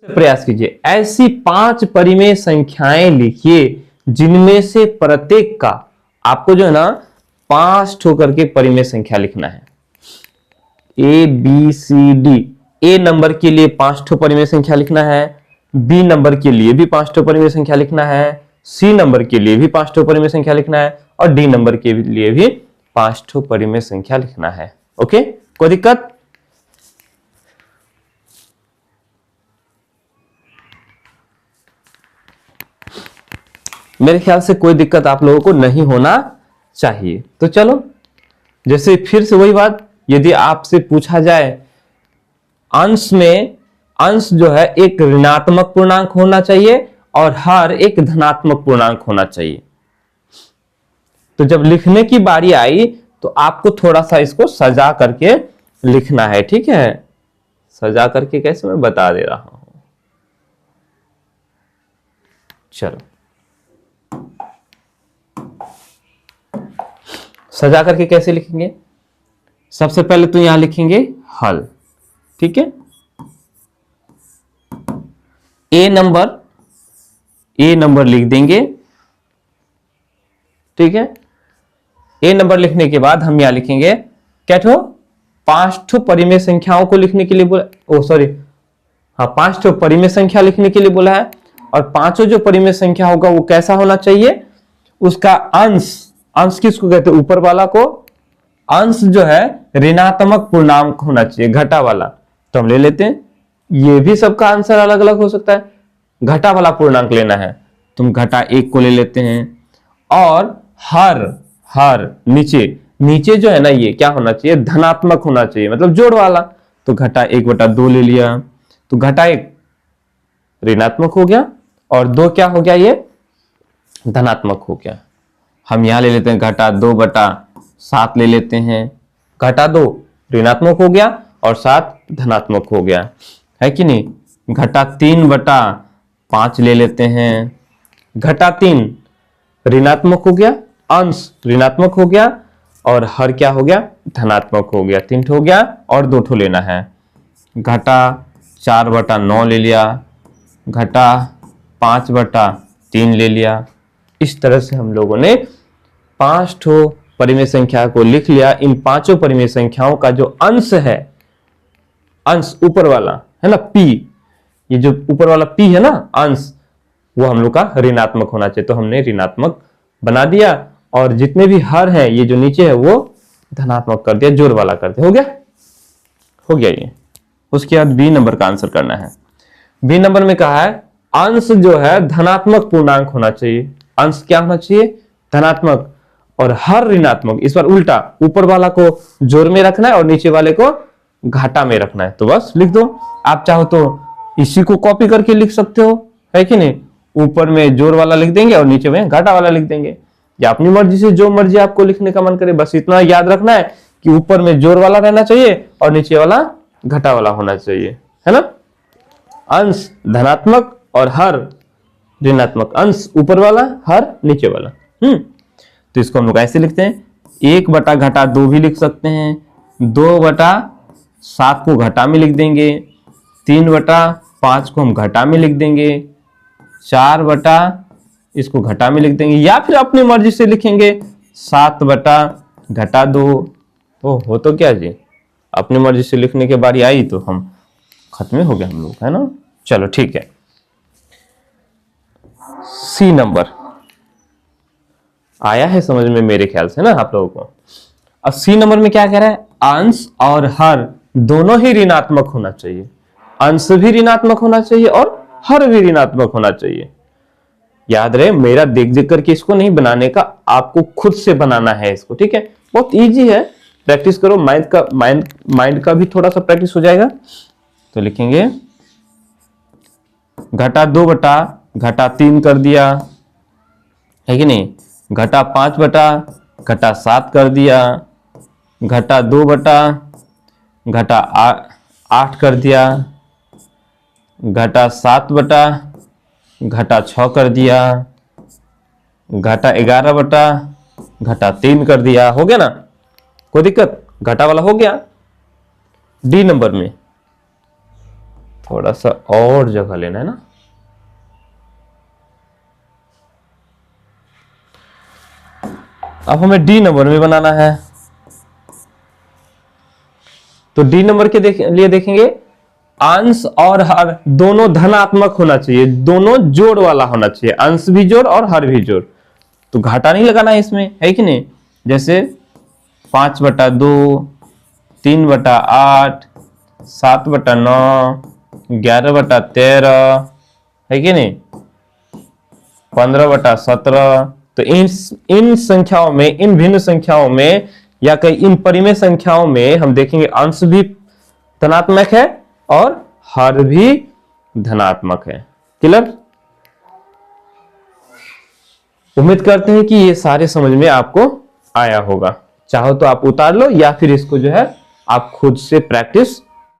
प्रयास कीजिए। ऐसी 5 परिमेय संख्याएं लिखिए जिनमें से प्रत्येक का आपको जो है ना 5 ठो करके परिमेय संख्या लिखना है। A B C D, A number के लिए 5 ठो परिमेय संख्या लिखना है, बी नंबर के लिए भी 5 ठो परिमेय संख्या लिखना है, सी नंबर के लिए भी 5 ठो परिमेय संख्या लिखना है और डी नंबर के लिए भी 5 ठो परिमेय संख्या लिखना है। ओके, कोई दिक्कत? मेरे ख्याल से कोई दिक्कत आप लोगों को नहीं होना चाहिए। तो चलो, जैसे फिर से वही बात, यदि आपसे पूछा जाए अंश में, अंश जो है एक ऋणात्मक पूर्णांक होना चाहिए और हर एक धनात्मक पूर्णांक होना चाहिए। तो जब लिखने की बारी आई तो आपको थोड़ा सा इसको सजा करके लिखना है, ठीक है? सजा करके कैसे, मैं बता दे रहा हूं। चलो, सजा करके कैसे लिखेंगे? सबसे पहले तो यहां लिखेंगे हल, ठीक है? ए नंबर लिख देंगे, ठीक है? ए नंबर लिखने के बाद हम यहां लिखेंगे क्या ठो? 5 ठो परिमेय संख्याओं को लिखने के लिए बोला, ओ सॉरी, हाँ 5 ठो परिमेय संख्या लिखने के लिए बोला है। और पांचों जो परिमेय संख्या होगा वो कैसा होना चाहिए? उसका अंश, अंश किसको कहते हैं? ऊपर वाला को। अंश जो है ऋणात्मक पूर्णांक होना चाहिए, घटा वाला। तो हम ले लेते हैं, ये भी सबका आंसर अलग अलग हो सकता है। घटा वाला पूर्णांक लेना है, तुम घटा 1 को ले लेते हैं। और हर नीचे जो है ना, ये क्या होना चाहिए? धनात्मक होना चाहिए, मतलब जोड़ वाला। तो घटा 1/2 ले लिया, तो घटा 1 ऋणात्मक हो गया और 2 क्या हो गया? ये धनात्मक हो गया। हम यहां ले लेते हैं घटा 2/7 ले लेते हैं। घटा 2 ऋणात्मक हो गया और 7 धनात्मक हो गया, है कि नहीं? घटा 3/5 ले लेते हैं। घटा 3 ऋणात्मक हो गया, अंश ऋणात्मक हो गया और हर क्या हो गया? धनात्मक हो गया। 3 हो गया और 2 लेना है। घटा 4/9 ले लिया, घटा 5/3 ले लिया। इस तरह से हम लोगों ने 5 ठो परिमेय संख्या को लिख लिया। इन पांचों परिमेय संख्याओं का जो अंश है, अंश ऊपर वाला है ना p, ये जो ऊपर वाला p है ना अंश, वो हम लोग का ऋणात्मक होना चाहिए। तो हमने ऋणात्मक बना दिया और जितने भी हर हैं ये जो नीचे है वो धनात्मक कर दिया, जोड़ वाला कर दिया। हो गया ये। उसके बाद बी नंबर का आंसर करना है। बी नंबर में कहा है अंश जो है धनात्मक पूर्णांक होना चाहिए। अंश क्या होना चाहिए? धनात्मक। और हर ऋणात्मक। इस बार उल्टा, ऊपर वाला को जोड़ में रखना है और नीचे वाले को घाटा में रखना है। तो बस लिख दो। आप चाहो तो इसी को कॉपी करके लिख सकते हो, है कि नहीं? ऊपर में जोड़ वाला लिख देंगे और नीचे में घाटा वाला लिख देंगे, या अपनी मर्जी से जो मर्जी आपको लिखने का मन करे। बस इतना याद रखना है कि ऊपर में जोड़ वाला रहना चाहिए और नीचे वाला घटा वाला होना चाहिए, है ना? अंश धनात्मक और हर ऋणात्मक। अंश ऊपर वाला, हर नीचे वाला। तो इसको हम लोग ऐसे लिखते हैं, 1/2 भी लिख सकते हैं, 2/7 को घटा में लिख देंगे, 3/5 को हम घटा में लिख देंगे, 4 इसको घटा में लिख देंगे, या फिर अपनी मर्जी से लिखेंगे 7/2। हो तो क्या जी, अपनी मर्जी से लिखने के बारी आई तो हम खत्म हो गए हम लोग, है ना? चलो ठीक है। सी नंबर आया है समझ में मेरे ख्याल से ना आप लोगों को। अब सी नंबर में क्या कह रहा है? अंश और हर दोनों ही ऋणात्मक होना चाहिए। अंश भी ऋणात्मक होना चाहिए और हर भी ऋणात्मक होना चाहिए। याद रहे, मेरा देख देख करके इसको नहीं बनाने का, आपको खुद से बनाना है इसको, ठीक है? बहुत इजी है, प्रैक्टिस करो। माइंड का भी थोड़ा सा प्रैक्टिस हो जाएगा। तो लिखेंगे घटा 2/3 कर दिया, है कि नहीं? घटा 5/7 कर दिया, घटा 2/8 कर दिया, घटा 7/6 कर दिया, घटा 11/3 कर दिया। हो गया ना? कोई दिक्कत? घटा वाला हो गया डी नंबर में। थोड़ा सा और जगह लेना है ना। अब हमें डी नंबर में बनाना है, तो डी नंबर के लिए देखेंगे अंश और हर दोनों धनात्मक होना चाहिए, दोनों जोड़ वाला होना चाहिए, अंश भी जोड़ और हर भी जोड़। तो घाटा नहीं लगाना है इसमें, है कि नहीं। जैसे 5/2, 3/8, 7/9, 11/13, है कि नहीं, 15/17। तो इन संख्याओं में, इन भिन्न संख्याओं में या कई इन परिमेय संख्याओं में हम देखेंगे अंश भी धनात्मक है और हर भी धनात्मक है। क्लियर। उम्मीद करते हैं कि ये सारे समझ में आपको आया होगा। चाहो तो आप उतार लो या फिर इसको जो है आप खुद से प्रैक्टिस